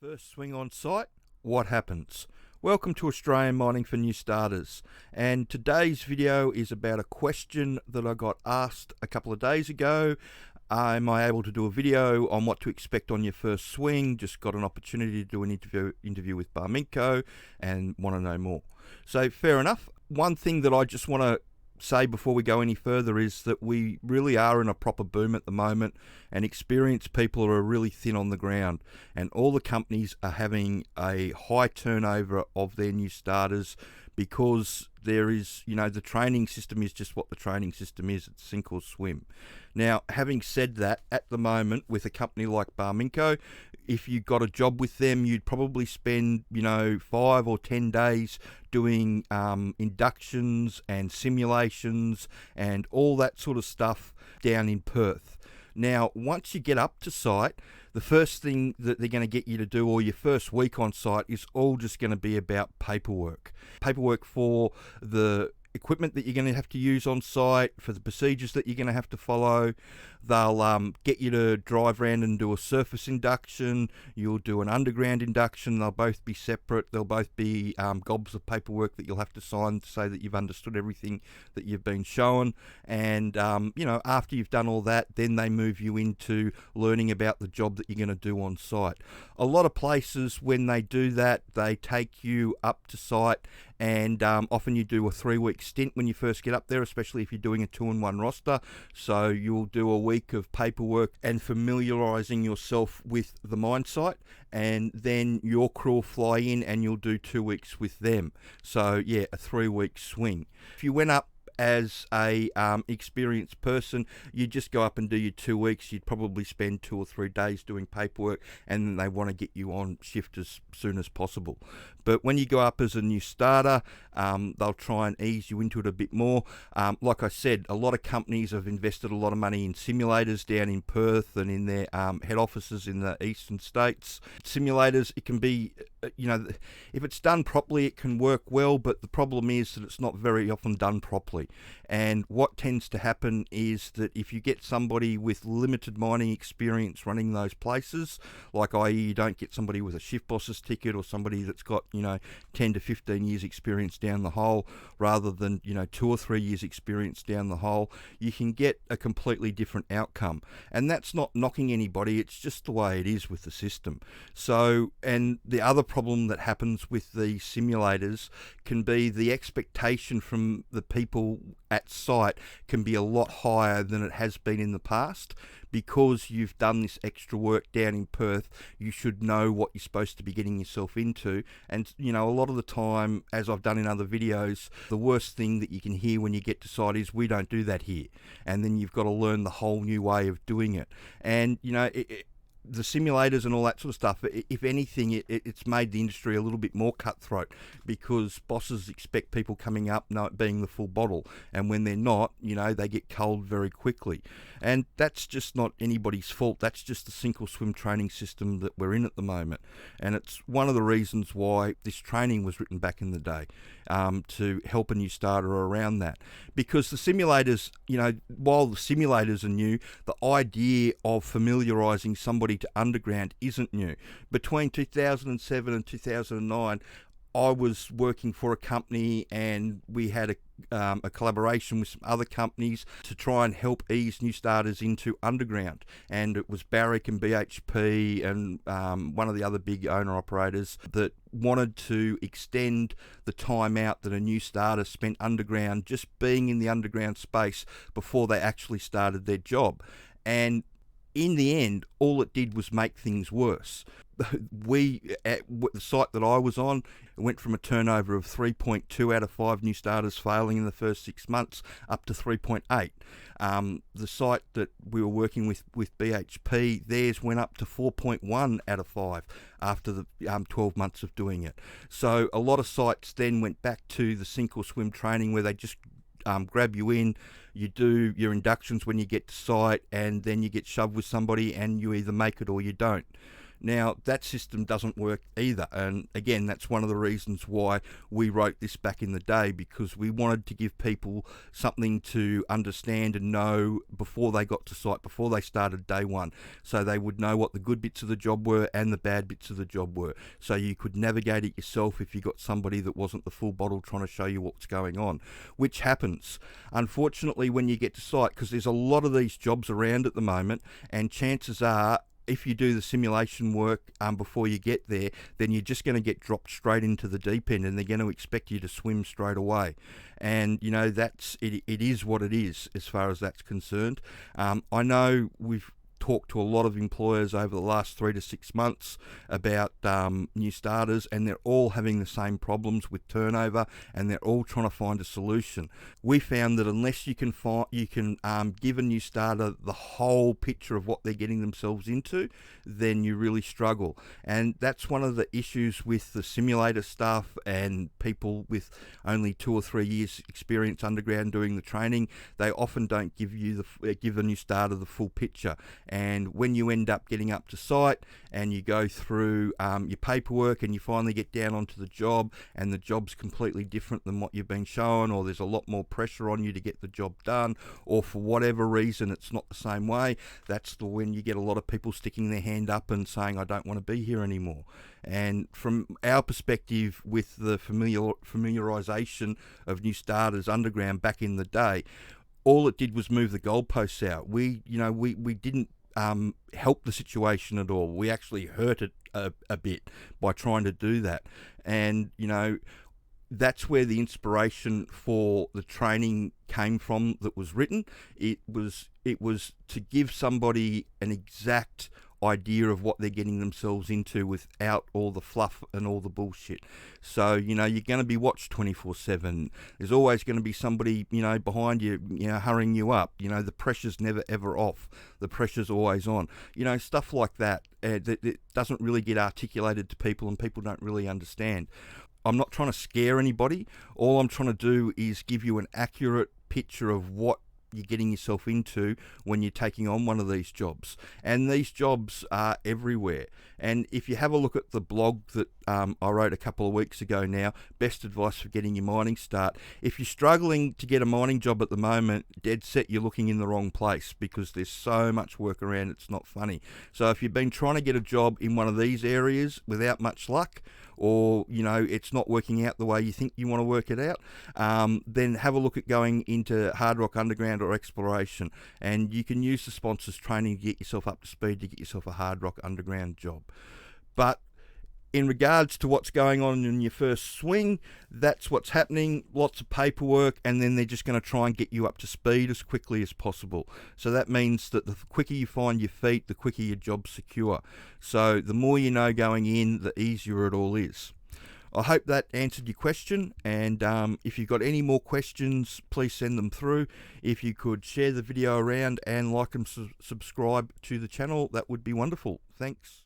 First swing on site, what happens? Welcome to Australian Mining for New Starters, and today's video is about a question that I got asked a couple of days ago. Am I able to do a video on what to expect on your first swing? Just got an opportunity to do an interview with Barminco and want to know more. So fair enough. One thing that I just want to say before we go any further is that we really are in a proper boom at the moment, and experienced people are really thin on the ground, and all the companies are having a high turnover of their new starters because there is, the training system is just what the training system is. It's sink or swim. Now, having said that, at the moment with a company like Barminco, if you got a job with them, you'd probably spend 5 or 10 days doing inductions and simulations and all that sort of stuff down in Perth. Now, once you get up to site, the first thing that they're going to get you to do, or your first week on site, is all just going to be about paperwork. Paperwork for the equipment that you're going to have to use on site, for the procedures that you're going to have to follow. They'll get you to drive around and do a surface induction. You'll do an underground induction. They'll both be separate. They'll both be gobs of paperwork that you'll have to sign to say that you've understood everything that you've been shown. And, after you've done all that, then they move you into learning about the job that you're going to do on site. A lot of places, when they do that, they take you up to site, and often you do a 3-week stint when you first get up there, especially if you're doing a 2-in-1 roster. So you'll do a week of paperwork and familiarising yourself with the mine site, and then your crew will fly in and you'll do 2 weeks with them. So yeah, a 3-week swing. If you went up as a experienced person, you just go up and do your 2 weeks. You'd probably spend 2 or 3 days doing paperwork, and then they want to get you on shift as soon as possible. But when you go up as a new starter, they'll try and ease you into it a bit more. Like I said, a lot of companies have invested a lot of money in simulators down in Perth and in their head offices in the eastern states. Simulators, it can be, if it's done properly, it can work well, but the problem is that it's not very often done properly. And what tends to happen is that if you get somebody with limited mining experience running those places, like i.e. you don't get somebody with a shift boss's ticket or somebody that's got 10 to 15 years experience down the hole, rather than 2 or 3 years experience down the hole, you can get a completely different outcome. And that's not knocking anybody, it's just the way it is with the system. So, and the other problem that happens with the simulators can be the expectation from the people at site can be a lot higher than it has been in the past. Because you've done this extra work down in Perth, you should know what you're supposed to be getting yourself into. And, a lot of the time, as I've done in other videos, the worst thing that you can hear when you get to site is, we don't do that here. And then you've got to learn the whole new way of doing it. And, the simulators and all that sort of stuff, if anything, it's made the industry a little bit more cutthroat, because bosses expect people coming up being the full bottle, and when they're not, they get culled very quickly. And that's just not anybody's fault. That's just the sink or swim training system that we're in at the moment. And it's one of the reasons why this training was written back in the day, to help a new starter around that. Because the simulators, while the simulators are new, the idea of familiarising somebody to underground isn't new. Between 2007 and 2009, I was working for a company, and we had a collaboration with some other companies to try and help ease new starters into underground. And it was Barrick and BHP and one of the other big owner operators that wanted to extend the time out that a new starter spent underground, just being in the underground space before they actually started their job. And in the end, all it did was make things worse. We, at the site that I was on, went from a turnover of 3.2 out of 5 new starters failing in the first 6 months up to 3.8. The site that we were working with BHP, theirs went up to 4.1 out of 5 after the 12 months of doing it. So a lot of sites then went back to the sink or swim training, where they just grab you in, you do your inductions when you get to site, and then you get shoved with somebody and you either make it or you don't. Now, that system doesn't work either, and again, that's one of the reasons why we wrote this back in the day, because we wanted to give people something to understand and know before they got to site, before they started day one, so they would know what the good bits of the job were and the bad bits of the job were, so you could navigate it yourself if you got somebody that wasn't the full bottle trying to show you what's going on, which happens, unfortunately, when you get to site, because there's a lot of these jobs around at the moment, and chances are, if you do the simulation work before you get there, then you're just going to get dropped straight into the deep end, and they're going to expect you to swim straight away. And you know, that's it is what it is as far as that's concerned. I know we've talked to a lot of employers over the last 3 to 6 months about new starters, and they're all having the same problems with turnover, and they're all trying to find a solution. We found that unless you can give a new starter the whole picture of what they're getting themselves into, then you really struggle. And that's one of the issues with the simulator stuff and people with only 2 or 3 years experience underground doing the training. They often don't give the new starter the full picture. And when you end up getting up to site and you go through your paperwork and you finally get down onto the job, and the job's completely different than what you've been shown, or there's a lot more pressure on you to get the job done, or for whatever reason it's not the same way, that's when you get a lot of people sticking their hand up and saying, I don't want to be here anymore. And from our perspective, with the familiarization of new starters underground back in the day, all it did was move the goalposts out. We didn't help the situation at all. We actually hurt it a bit by trying to do that. And you know, that's where the inspiration for the training came from that was written. It was to give somebody an exact idea of what they're getting themselves into without all the fluff and all the bullshit. So, you know, you're going to be watched 24/7. There's always going to be somebody, you know, behind you, you know, hurrying you up. You know, the pressure's never ever off. The pressure's always on. You know, stuff like that, that doesn't really get articulated to people, and people don't really understand. I'm not trying to scare anybody. All I'm trying to do is give you an accurate picture of what you're getting yourself into when you're taking on one of these jobs. And these jobs are everywhere. And if you have a look at the blog that I wrote a couple of weeks ago now, best advice for getting your mining start, if you're struggling to get a mining job at the moment, dead set you're looking in the wrong place, because there's so much work around, it's not funny. So if you've been trying to get a job in one of these areas without much luck, or you know, it's not working out the way you think you want to work it out, then have a look at going into hard rock underground or exploration, and you can use the sponsors training to get yourself up to speed to get yourself a hard rock underground job. But in regards to what's going on in your first swing, that's what's happening. Lots of paperwork, and then they're just going to try and get you up to speed as quickly as possible. So that means that the quicker you find your feet, the quicker your job's secure. So the more you know going in, the easier it all is. I hope that answered your question, and if you've got any more questions, please send them through. If you could share the video around and like and subscribe to the channel, that would be wonderful. Thanks.